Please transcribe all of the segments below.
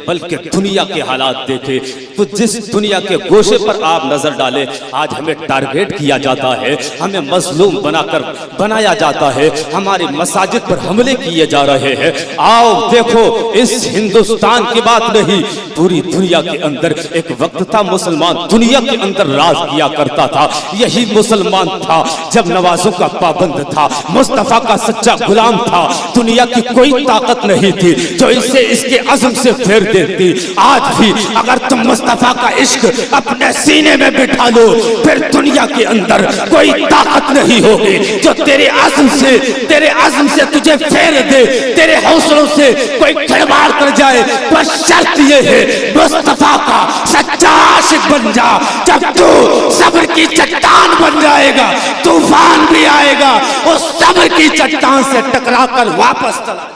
بلکہ دنیا کے حالات دیکھے تو جس دنیا کے گوشے پر آپ نظر ڈالیں آج ہمیں ٹارگیٹ کیا جاتا ہے، ہمیں مظلوم بنا کر بنایا جاتا ہے، ہماری مساجد پر حملے کیے جا رہے ہیں۔ آؤ دیکھو، اس ہندوستان کی بات نہیں، پوری دنیا کے اندر ایک وقت تھا مسلمان دنیا کے اندر راج کیا کرتا تھا۔ یہی مسلمان تھا جب نوازوں کا پابند تھا، مصطفیٰ کا سچا غلام تھا، دنیا کی کوئی طاقت نہیں تھی جو اسے اس کے عزم سے پھیر دیتی۔ آج بھی اگر تم مصطفیٰ کا عشق اپنے سینے میں بٹھا لو پھر دنیا کے اندر کوئی طاقت نہیں ہوگی جو تیرے عزم سے تجھے پھیر دے، تیرے حوصلوں سے کوئی کھلواڑ کر جائے۔ بس شرط یہ ہے مصطفیٰ کا سچا عاشق بن جا، جب تو صبر کی چٹان بن جائے گا طوفان بھی آئے گا، اس صبر کی چٹان سے ٹکرا کر واپس چلا۔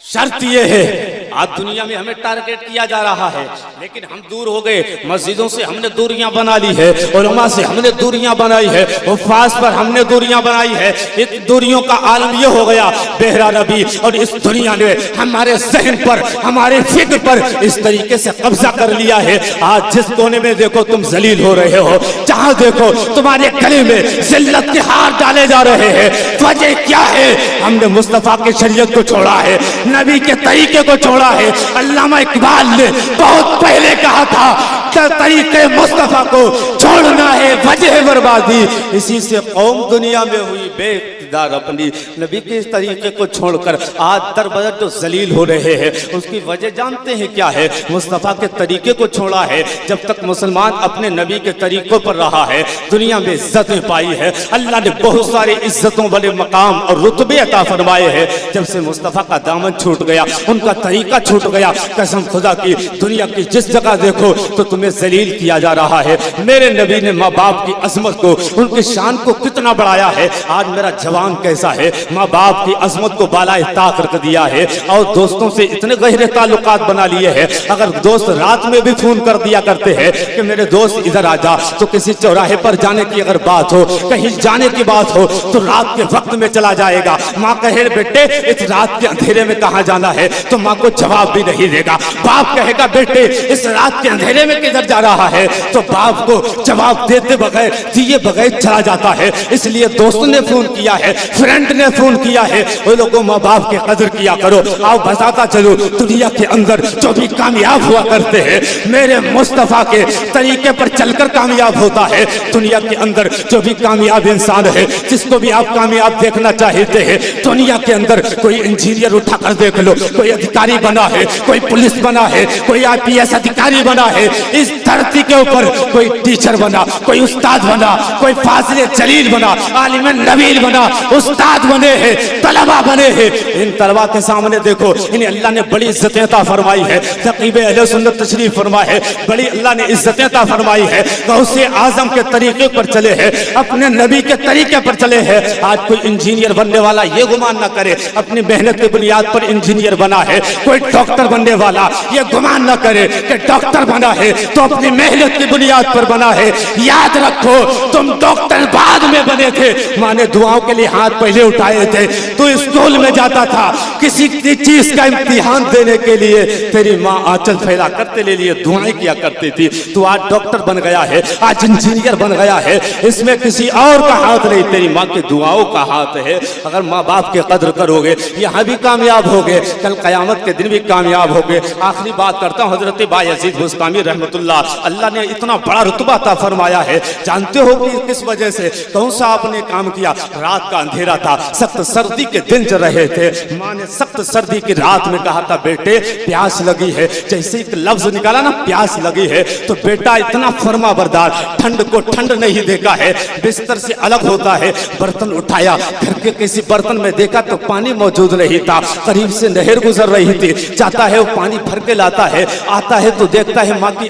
شرط یہ ہے، آج دنیا میں ہمیں ٹارگیٹ کیا جا رہا ہے لیکن ہم دور ہو گئے، مسجدوں سے ہم نے دوریاں بنا لی ہے، علماء سے ہم نے دوریاں بنائی ہے، حفاظ پر ہم نے دوریاں بنائی ہے۔ اس دوریوں کا عالم یہ ہو گیا بہرا نبی اور اس دنیا نے ہمارے ذہن پر ہمارے فکر پر اس طریقے سے قبضہ کر لیا ہے۔ آج جس کونے میں دیکھو تم ذلیل ہو رہے ہو، جہاں دیکھو تمہارے گلے میں ذلت کے ہار ڈالے جا رہے ہیں۔ وجہ کیا ہے؟ ہم نے مصطفیٰ کی شریعت کو چھوڑا ہے، نبی کے طریقے کو چھوڑا ہے۔ علامہ اقبال نے بہت پہلے کہا تھا کہ طریقے مصطفیٰ کو چھوڑنا ہے وجہ بربادی، اسی سے قوم دنیا میں ہوئی بے اقتدار، اپنی نبی کے طریقے کو چھوڑ کر آج در بدر جو ذلیل ہو رہے ہیں۔ اس کی وجہ جانتے ہیں کیا ہے؟ مصطفیٰ کے طریقے کو چھوڑا ہے۔ جب تک مسلمان اپنے نبی کے طریقوں پر رہا ہے دنیا میں عزتیں پائی ہے، اللہ نے بہت سارے عزتوں والے مقام اور رتبے عطا فرمائے ہیں۔ جب سے مصطفیٰ کا دامن چھوٹ گیا، ان کا طریقہ چھوٹ گیا، قسم خدا کی دنیا کی جس جگہ دیکھو تو تمہیں ذلیل کیا جا رہا ہے۔ میرے نبی نے ماں باپ کی عظمت کو، ان کی شان کو کتنا بڑھایا ہے۔ آج میرا جوان کیسا ہے؟ ماں باپ کی عظمت کو بالائے طاق رکھ دیا ہے اور دوستوں سے اتنے گہرے تعلقات بنا لیے ہیں۔ اگر دوست رات میں بھی فون کر دیا کرتے ہیں کہ میرے دوست ادھر آ جا، تو کسی چوراہے پر جانے کی اگر بات ہو، کہیں جانے کی بات ہو تو رات کے وقت میں چلا جائے گا۔ ماں کہے بیٹے اس رات کے اندھیرے میں کہاں جانا ہے تو ماں کو جواب بھی نہیں دے گا۔ باپ کہے گا بیٹے اس رات کے اندھیرے میں کدھر جا رہا ہے تو باپ کو جواب دیتے بغیر دیے بغیر چلا جاتا ہے۔ اس لیے دوست نے فون کیا ہے، فرینڈ نے فون کیا ہے، وہ لوگوں ماں باپ کی قدر کیا کرو۔ آؤ بتاتا چلو دنیا کے اندر جو بھی کامیاب ہوا کرتے ہیں میرے مصطفیٰ کے طریقے پر چل کر کامیاب ہوتا ہے۔ دنیا کے اندر جو بھی کامیاب انسان ہے، جس کو بھی آپ کامیاب دیکھنا چاہتے ہیں، دنیا کے اندر کوئی انجینئر اٹھا کر دیکھ لو، کوئی ادھیکاری بنا ہے، کوئی پولیس بنا ہے، کوئی IPS ادھیکاری بنا ہے۔ اس دھرتی کے اوپر کوئی ٹیچر بنا، کوئی استاد بنا، کوئی فاضل جلیل بنا، عالم نبیل بنا، استاد بنے ہیں، طلبہ بنے ہیں۔ ان طلبہ کے سامنے دیکھو انہیں اللہ نے بڑی عزتیں عطا فرمائی ہے۔ تقریب اہل سنت تشریف فرما ہے، بڑی اللہ نے عزتیں عطا فرمائی ہے۔ غوث اعظم کے طریقے پر چلے ہیں، اپنے نبی کے طریقے پر چلے ہیں۔ آج کوئی انجینئر بننے والا یہ گمان نہ کرے اپنی محنت کی بنیاد پر انجینئر بنا ہے، کوئی ڈاکٹر بننے والا یہ گمان نہ کرے کہ ڈاکٹر بنا ہے تو اپنی محنت کی بنیاد پر بنا ہے۔ یاد رکھو تم ڈاکٹر بعد میں بنے تھے، ماں نے دعاؤں کے لیے ہاتھ پہلے اٹھائے تھے۔ تو اسکول میں جاتا تھا کسی چیز کا امتحان دینے کے لیے، تیری ماں آنچل پھیلا کر تیرے لیے دعائیں کیا کرتی تھی۔ تو آج ڈاکٹر بن گیا ہے، آج انجینئر بن گیا ہے، اس میں کسی اور کا ہاتھ نہیں، تیری ماں کی دعاؤں کا ہاتھ ہے۔ اگر ماں باپ کی قدر کرو گے یہاں بھی کامیاب ہوگے، کل قیامت کے دن بھی کامیاب ہوگے۔ آخری بات کرتا ہوں، حضرت بایزید بستامی رحمۃ اللہ نے اتنا بڑا رتبہ عطا فرمایا ہے، جانتے ہو کہ کس وجہ سے؟ کون سا آپ نے کام کیا؟ رات کا اندھیرا تھا، سخت سردی کے دن چل رہے تھے، ماں نے سخت سردی کی رات میں کہا تھا بیٹے پیاس لگی ہے۔ جیسے ایک لفظ نکالا نا پیاس لگی ہے تو بیٹا اتنا فرما بردار، ٹھنڈ کو ٹھنڈ نہیں دیکھا ہے، بستر سے الگ ہوتا ہے، برتن اٹھایا، گھر کے کسی برتن میں دیکھا تو پانی موجود نہیں تھا، قریب سے نہر گزر رہی تھی، چاہتا ہے وہ پانی بھر کے لاتا ہے، آتا ہے تو دیکھتا ہے ماں کی